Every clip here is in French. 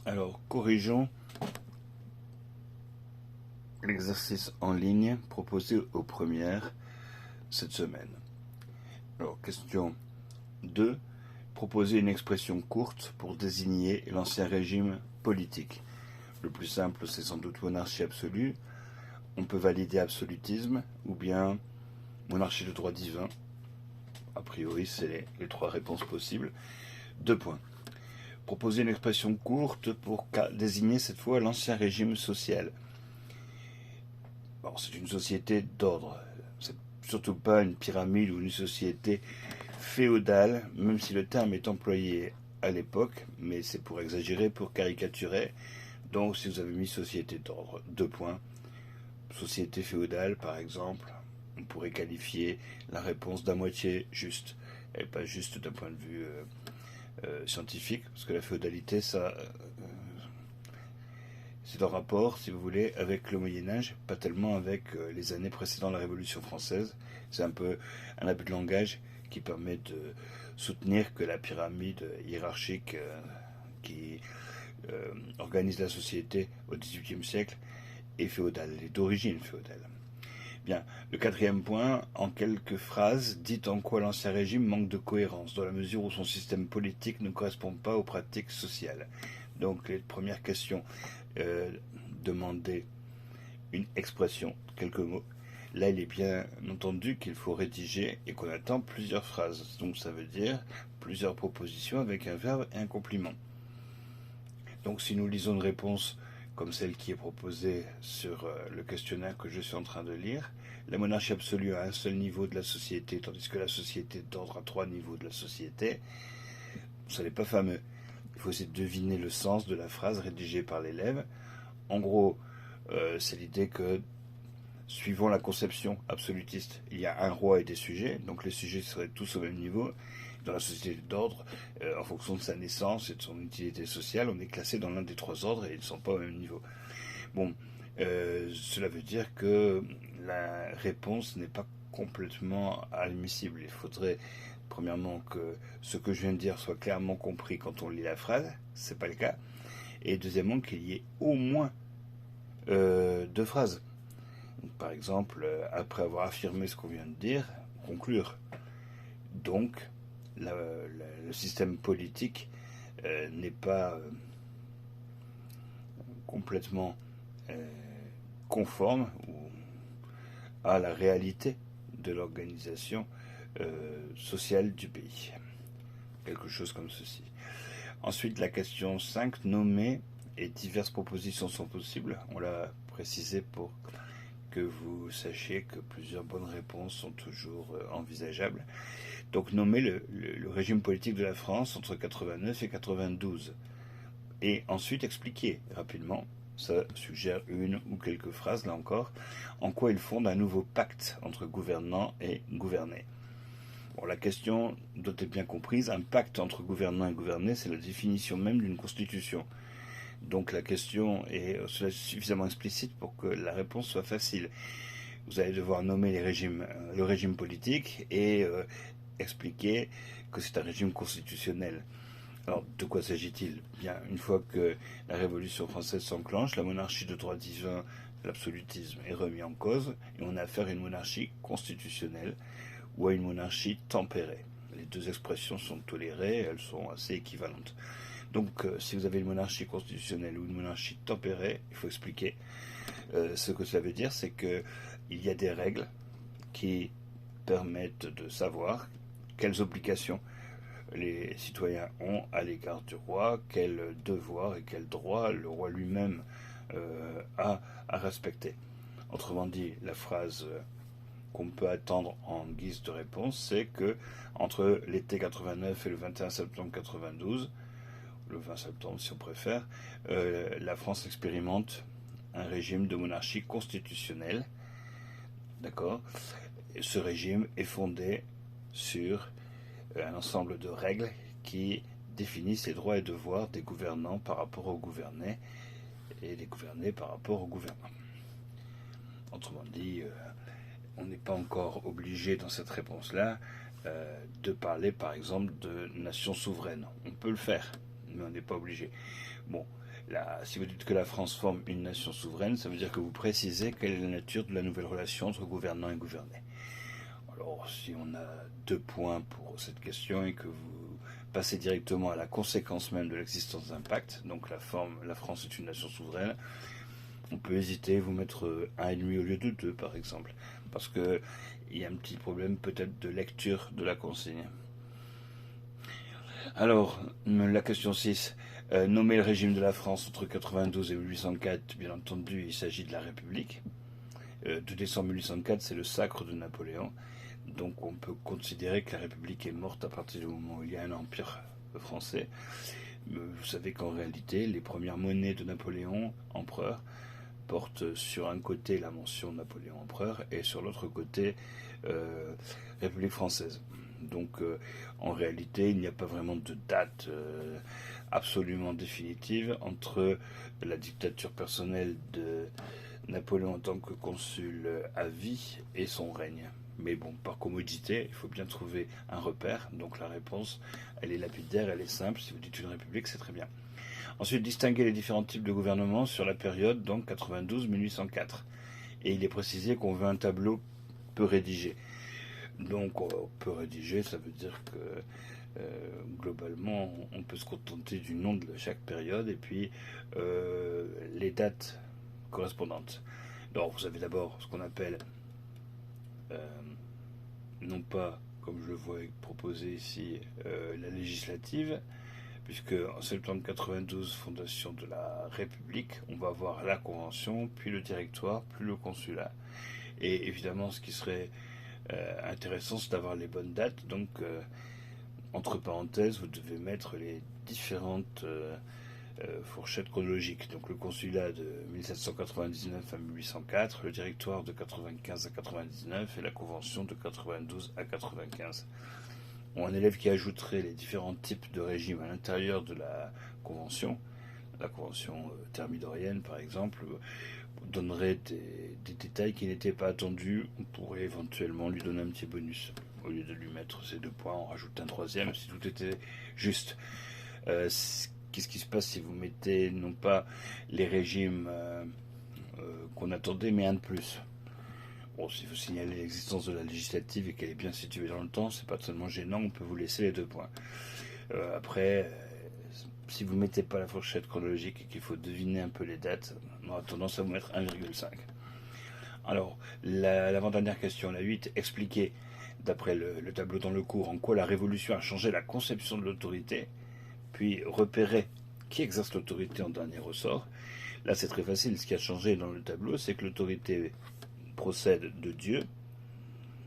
Alors, corrigeons l'exercice en ligne proposé aux premières cette semaine. Alors, question 2. Proposer une expression courte pour désigner l'ancien régime politique. Le plus simple, c'est sans doute monarchie absolue. On peut valider absolutisme ou bien monarchie de droit divin. A priori, c'est les trois réponses possibles. 2 points. Proposer une expression courte pour désigner cette fois l'ancien régime social. Bon, c'est une société d'ordre. C'est surtout pas une pyramide ou une société féodale, même si le terme est employé à l'époque, mais c'est pour exagérer, pour caricaturer. Donc, si vous avez mis société d'ordre, 2 points. Société féodale, par exemple, on pourrait qualifier la réponse d'à moitié juste, et pas juste d'un point de vue scientifique, parce que la féodalité, ça, c'est en rapport, si vous voulez, avec le Moyen-Âge, pas tellement avec les années précédant la Révolution française. C'est un peu un abus de langage qui permet de soutenir que la pyramide hiérarchique qui organise la société au XVIIIe siècle est féodale, est d'origine féodale. Bien, le 4e point, en quelques phrases, dit en quoi l'ancien régime manque de cohérence, dans la mesure où son système politique ne correspond pas aux pratiques sociales. Donc, les premières questions demandaient une expression, quelques mots. Là, il est bien entendu qu'il faut rédiger et qu'on attend plusieurs phrases. Donc, ça veut dire plusieurs propositions avec un verbe et un complément. Donc, si nous lisons une réponse comme celle qui est proposée sur le questionnaire que je suis en train de lire, la monarchie absolue a un seul niveau de la société, tandis que la société d'ordre a 3 niveaux de la société. Ce n'est pas fameux. Il faut essayer de deviner le sens de la phrase rédigée par l'élève. En gros, c'est l'idée que, suivant la conception absolutiste, il y a un roi et des sujets, donc les sujets seraient tous au même niveau. Dans la société d'ordre, en fonction de sa naissance et de son utilité sociale, on est classé dans l'un des 3 ordres et ils ne sont pas au même niveau. Bon, cela veut dire que la réponse n'est pas complètement admissible. Il faudrait, premièrement, que ce que je viens de dire soit clairement compris quand on lit la phrase, c'est pas le cas, et deuxièmement, qu'il y ait au moins 2 phrases. Par exemple, après avoir affirmé ce qu'on vient de dire, conclure. Donc, le système politique n'est pas complètement conforme à la réalité de l'organisation sociale du pays. Quelque chose comme ceci. Ensuite, la question 5, nommer et diverses propositions sont possibles. On l'a précisé pour que vous sachiez que plusieurs bonnes réponses sont toujours envisageables. Donc nommer le régime politique de la France entre 89 et 92. Et ensuite expliquer rapidement, ça suggère une ou quelques phrases là encore, en quoi il fonde un nouveau pacte entre gouvernants et gouvernés. Bon, la question doit être bien comprise, un pacte entre gouvernants et gouvernés, c'est la définition même d'une constitution. Donc la question est suffisamment explicite pour que la réponse soit facile. Vous allez devoir nommer le régime politique et expliquer que c'est un régime constitutionnel. Alors, de quoi s'agit-il? Bien, une fois que la Révolution française s'enclenche, la monarchie de droit divin, l'absolutisme est remis en cause, et on a affaire à une monarchie constitutionnelle ou à une monarchie tempérée. Les 2 expressions sont tolérées, elles sont assez équivalentes. Donc, si vous avez une monarchie constitutionnelle ou une monarchie tempérée, il faut expliquer. Ce que cela veut dire, c'est qu'il y a des règles qui permettent de savoir quelles obligations les citoyens ont à l'égard du roi, quels devoirs et quels droits le roi lui-même a à respecter. Autrement dit, la phrase qu'on peut attendre en guise de réponse, c'est que entre l'été 89 et le 21 septembre 92, le 20 septembre si on préfère, la France expérimente un régime de monarchie constitutionnelle. D'accord. Ce régime est fondé sur un ensemble de règles qui définissent les droits et devoirs des gouvernants par rapport aux gouvernés et des gouvernés par rapport aux gouvernants. Autrement dit, on n'est pas encore obligé dans cette réponse-là de parler par exemple de nation souveraine. On peut le faire, mais on n'est pas obligé. Bon, là, si vous dites que la France forme une nation souveraine, ça veut dire que vous précisez quelle est la nature de la nouvelle relation entre gouvernant et gouverné. Alors, si on a 2 points pour cette question et que vous passez directement à la conséquence même de l'existence d'un pacte, donc la France est une nation souveraine, on peut hésiter, vous mettre 1,5 au lieu de 2 par exemple, parce qu'il y a un petit problème peut-être de lecture de la consigne. Alors, la question 6. Nommer le régime de la France entre 92 et 1804, bien entendu, il s'agit de la République. 2 décembre 1804, c'est le sacre de Napoléon. Donc on peut considérer que la République est morte à partir du moment où il y a un empire français. Vous savez qu'en réalité, les premières monnaies de Napoléon, empereur, portent sur un côté la mention Napoléon empereur et sur l'autre côté République française. Donc en réalité, il n'y a pas vraiment de date absolument définitive entre la dictature personnelle de Napoléon en tant que consul à vie et son règne. Mais bon, par commodité, il faut bien trouver un repère. Donc la réponse, elle est lapidaire, elle est simple. Si vous dites une république, c'est très bien. Ensuite, distinguer les différents types de gouvernement sur la période, donc 92-1804. Et il est précisé qu'on veut un tableau peu rédigé. Donc, peu rédigé, ça veut dire que globalement, on peut se contenter du nom de chaque période et puis les dates correspondantes. Donc, vous avez d'abord ce qu'on appelle, non pas comme je le vois proposé ici, la législative, puisque en septembre 92, fondation de la République, on va avoir la Convention, puis le directoire, puis le consulat. Et évidemment, ce qui serait intéressant, c'est d'avoir les bonnes dates. Donc, entre parenthèses, vous devez mettre les différentes fourchettes chronologiques. Donc, le consulat de 1799 à 1804, le directoire de 95 à 99 et la convention de 92 à 95. Bon, un élève qui ajouterait les différents types de régimes à l'intérieur de la convention thermidorienne par exemple, donnerait des détails qui n'étaient pas attendus. On pourrait éventuellement lui donner un petit bonus. Au lieu de lui mettre ces 2 points, on rajoute un troisième si tout était juste. Qu'est-ce qui se passe si vous mettez non pas les régimes qu'on attendait, mais un de plus? Bon, si vous signalez l'existence de la législative et qu'elle est bien située dans le temps, c'est pas tellement gênant, on peut vous laisser les 2 points. Après, si vous mettez pas la fourchette chronologique et qu'il faut deviner un peu les dates, on a tendance à vous mettre 1,5. Alors, l'avant-dernière question, la 8, expliquer, d'après le tableau dans le cours, en quoi la Révolution a changé la conception de l'autorité, puis repérer qui exerce l'autorité en dernier ressort. Là, c'est très facile. Ce qui a changé dans le tableau, c'est que l'autorité procède de Dieu.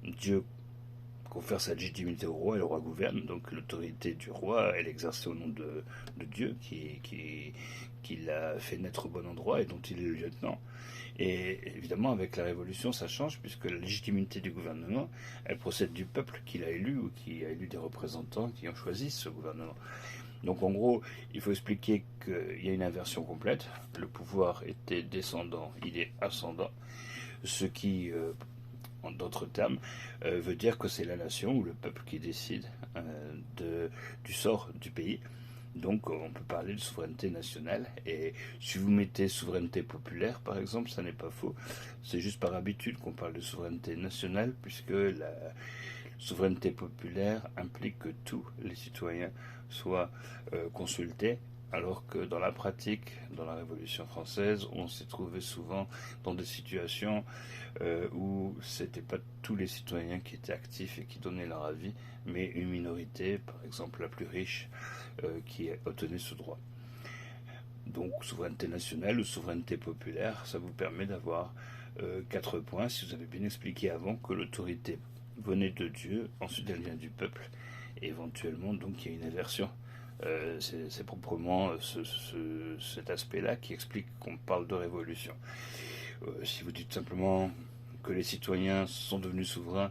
Dieu confère sa légitimité au roi et le roi gouverne. Donc l'autorité du roi, elle est exercée au nom de Dieu qui l'a fait naître au bon endroit et dont il est le lieutenant. Et évidemment, avec la Révolution, ça change puisque la légitimité du gouvernement, elle procède du peuple qui l'a élu ou qui a élu des représentants qui ont choisi ce gouvernement. Donc en gros, il faut expliquer qu'il y a une inversion complète. Le pouvoir était descendant, il est ascendant. Ce qui, en d'autres termes, veut dire que c'est la nation ou le peuple qui décide du sort du pays. Donc on peut parler de souveraineté nationale. Et si vous mettez souveraineté populaire, par exemple, ça n'est pas faux. C'est juste par habitude qu'on parle de souveraineté nationale, puisque la souveraineté populaire implique que tous les citoyens soient consultés, alors que dans la pratique, dans la Révolution française, on s'est trouvé souvent dans des situations où c'était pas tous les citoyens qui étaient actifs et qui donnaient leur avis, mais une minorité, par exemple la plus riche, qui obtenait ce droit. Donc souveraineté nationale ou souveraineté populaire, ça vous permet d'avoir 4 points si vous avez bien expliqué avant que l'autorité venait de Dieu, ensuite elle vient du peuple, et éventuellement donc il y a une inversion. C'est proprement cet aspect-là qui explique qu'on parle de révolution. Si vous dites simplement que les citoyens sont devenus souverains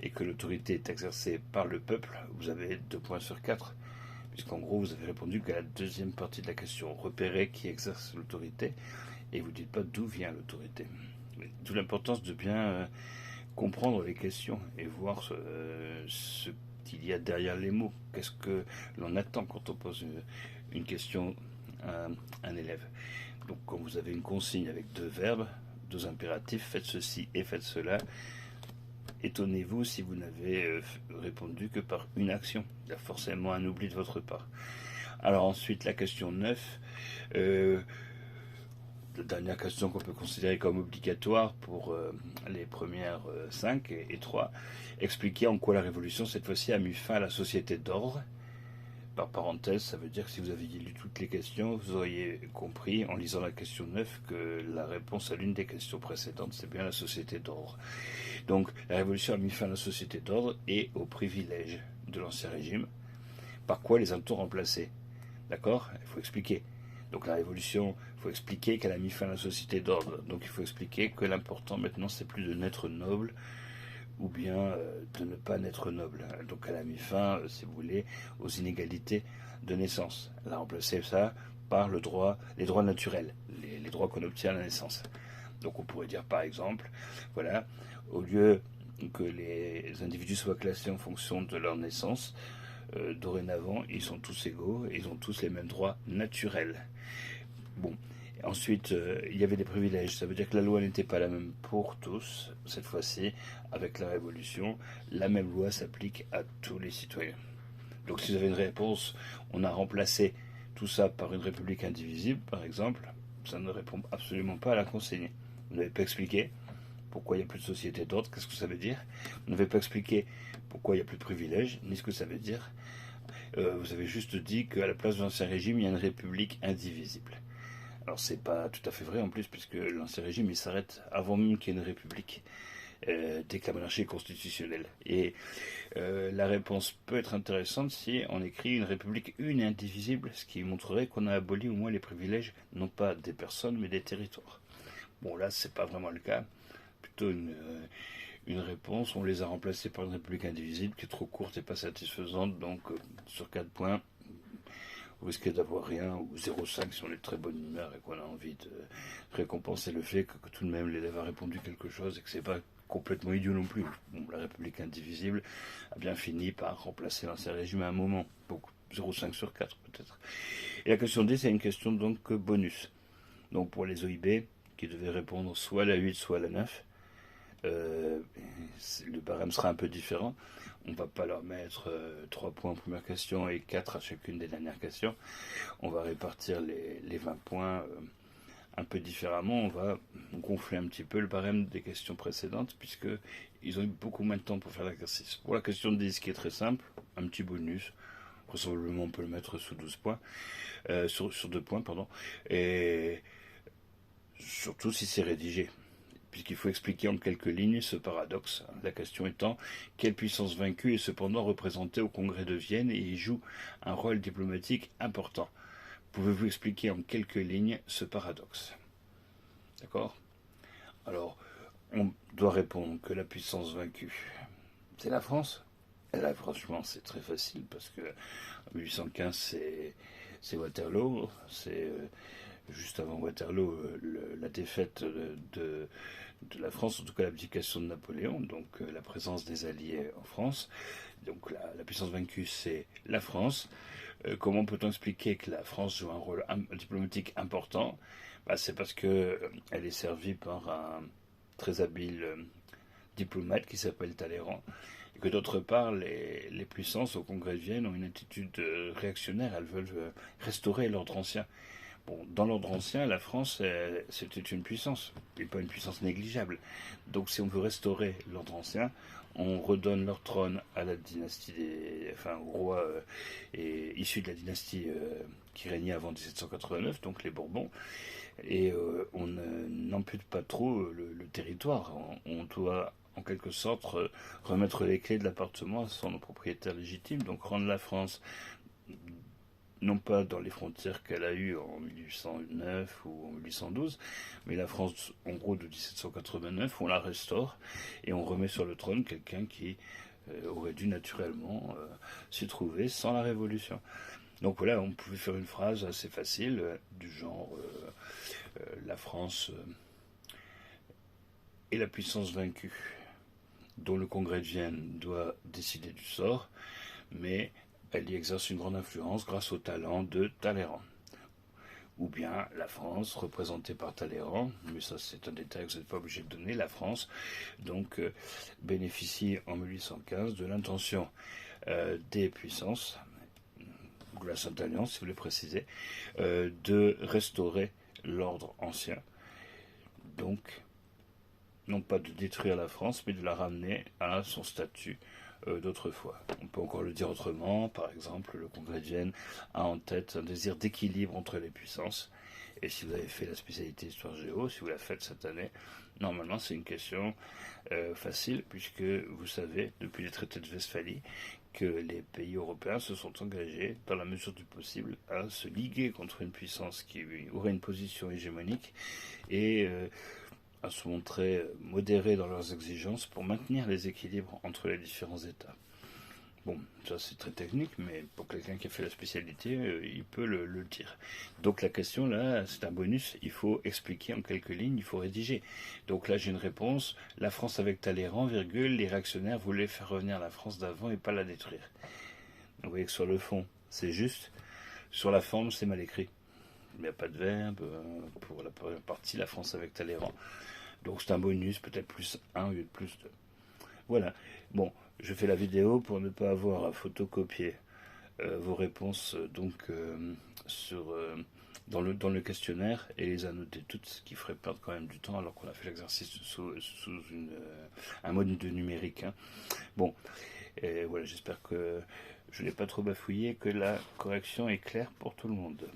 et que l'autorité est exercée par le peuple, vous avez 2 points sur 4, puisqu'en gros vous avez répondu qu'à la deuxième partie de la question, repérer qui exerce l'autorité, et vous ne dites pas d'où vient l'autorité. D'où l'importance de bien comprendre les questions et voir ce qu'il y a derrière les mots. Qu'est-ce que l'on attend quand on pose une question à un élève. Donc quand vous avez une consigne avec 2 verbes, 2 impératifs, faites ceci et faites cela, étonnez-vous si vous n'avez répondu que par une action. Il y a forcément un oubli de votre part. Alors ensuite, la question 9. La dernière question qu'on peut considérer comme obligatoire pour les premières 5 et 3. Expliquer en quoi la Révolution, cette fois-ci, a mis fin à la société d'ordre. Par parenthèse, ça veut dire que si vous aviez lu toutes les questions, vous auriez compris, en lisant la question 9, que la réponse à l'une des questions précédentes, c'est bien la société d'ordre. Donc, la Révolution a mis fin à la société d'ordre et aux privilèges de l'Ancien Régime. Par quoi les a-t-on remplacés? D'accord? Il faut expliquer. Donc la Révolution, il faut expliquer qu'elle a mis fin à la société d'ordre. Donc il faut expliquer que l'important maintenant, c'est plus de naître noble ou bien de ne pas naître noble. Donc elle a mis fin, si vous voulez, aux inégalités de naissance. Elle a remplacé ça par les droits naturels, les droits qu'on obtient à la naissance. Donc on pourrait dire par exemple, voilà, au lieu que les individus soient classés en fonction de leur naissance, dorénavant, ils sont tous égaux et ils ont tous les mêmes droits naturels. Bon, ensuite, il y avait des privilèges. Ça veut dire que la loi n'était pas la même pour tous. Cette fois-ci, avec la Révolution, la même loi s'applique à tous les citoyens. Donc si vous avez une réponse, on a remplacé tout ça par une république indivisible, par exemple, ça ne répond absolument pas à la consigne. Vous n'avez pas expliqué pourquoi il n'y a plus de société d'ordre, qu'est-ce que ça veut dire. Vous n'avez pas expliqué pourquoi il n'y a plus de privilèges, ni ce que ça veut dire. Vous avez juste dit qu'à la place de l'Ancien Régime, il y a une république indivisible. Alors c'est pas tout à fait vrai en plus, puisque l'Ancien Régime il s'arrête avant même qu'il y ait une république, dès que la monarchie est constitutionnelle. Et la réponse peut être intéressante si on écrit une république une et indivisible, ce qui montrerait qu'on a aboli au moins les privilèges, non pas des personnes, mais des territoires. Bon là, c'est pas vraiment le cas. Plutôt une réponse, on les a remplacés par une république indivisible qui est trop courte et pas satisfaisante, donc sur 4 points, vous risquez d'avoir rien, ou 0,5 si on est de très bonne humeur et qu'on a envie de récompenser le fait que tout de même l'élève a répondu quelque chose et que c'est pas complètement idiot non plus. Bon, la République indivisible a bien fini par remplacer l'Ancien Régime à un moment, beaucoup, 0,5 sur 4 peut-être. Et la question 10, c'est une question donc bonus. Donc pour les OIB, qui devaient répondre soit à la 8, soit à la 9, le barème sera un peu différent. On ne va pas leur mettre 3 points en première question et 4 à chacune des dernières questions. On va répartir les 20 points un peu différemment. On va gonfler un petit peu le barème des questions précédentes, puisqu'ils ont eu beaucoup moins de temps pour faire l'exercice. Pour la question de 10, qui est très simple, un petit bonus. Vraisemblablement, on peut le mettre sous 12 points. Sur 2 points, pardon. Et surtout si c'est rédigé, puisqu'il faut expliquer en quelques lignes ce paradoxe. La question étant, quelle puissance vaincue est cependant représentée au Congrès de Vienne et y joue un rôle diplomatique important? Pouvez-vous expliquer en quelques lignes ce paradoxe? D'accord? Alors, on doit répondre que la puissance vaincue, c'est la France. Et là, franchement, c'est très facile, parce que en 1815, c'est Waterloo, c'est juste avant Waterloo, la défaite de la France, en tout cas l'abdication de Napoléon, donc la présence des Alliés en France. Donc la puissance vaincue, c'est la France. Comment peut-on expliquer que la France joue un rôle diplomatique important? C'est parce qu'elle est servie par un très habile diplomate qui s'appelle Talleyrand, et que d'autre part, les puissances au Congrès de Vienne ont une attitude réactionnaire. Elles veulent restaurer l'ordre ancien. Bon, dans l'ordre ancien, la France, c'était une puissance, et pas une puissance négligeable. Donc si on veut restaurer l'ordre ancien, on redonne leur trône à la dynastie au roi issu de la dynastie qui régnait avant 1789, donc les Bourbons, et on n'ampute pas trop le territoire. On doit en quelque sorte remettre les clés de l'appartement à son propriétaire légitime, donc rendre la France non pas dans les frontières qu'elle a eues en 1809 ou en 1812, mais la France, en gros, de 1789, on la restaure et on remet sur le trône quelqu'un qui aurait dû naturellement s'y trouver sans la Révolution. Donc voilà, on pouvait faire une phrase assez facile, du genre la France est la puissance vaincue, dont le Congrès de Vienne doit décider du sort, mais elle y exerce une grande influence grâce au talent de Talleyrand. Ou bien la France, représentée par Talleyrand, mais ça c'est un détail que vous n'êtes pas obligé de donner, la France donc bénéficie en 1815 de l'intention des puissances, de la Sainte Alliance si vous voulez préciser, de restaurer l'ordre ancien, donc non pas de détruire la France, mais de la ramener à son statut d'autrefois. On peut encore le dire autrement, par exemple, le Congrès de Vienne a en tête un désir d'équilibre entre les puissances. Et si vous avez fait la spécialité Histoire Géo, si vous la faites cette année, normalement c'est une question facile, puisque vous savez, depuis les traités de Westphalie, que les pays européens se sont engagés, dans la mesure du possible, à se liguer contre une puissance qui aurait une position hégémonique et à se montrer modérés dans leurs exigences pour maintenir les équilibres entre les différents États. Bon, ça c'est très technique, mais pour quelqu'un qui a fait la spécialité, il peut le dire. Donc la question là, c'est un bonus, il faut expliquer en quelques lignes, il faut rédiger. Donc là j'ai une réponse, la France avec Talleyrand, virgule, les réactionnaires voulaient faire revenir la France d'avant et pas la détruire. Vous voyez que sur le fond, c'est juste, sur la forme, c'est mal écrit. Il n'y a pas de verbe, pour la première partie, la France avec Talleyrand. Donc c'est un bonus, peut-être plus 1 au lieu de plus 2. Voilà. Bon, je fais la vidéo pour ne pas avoir à photocopier vos réponses sur, dans le questionnaire et les annoter toutes, ce qui ferait perdre quand même du temps alors qu'on a fait l'exercice sous un mode de numérique. Hein. Bon, et voilà, j'espère que je n'ai pas trop bafouillé, que la correction est claire pour tout le monde.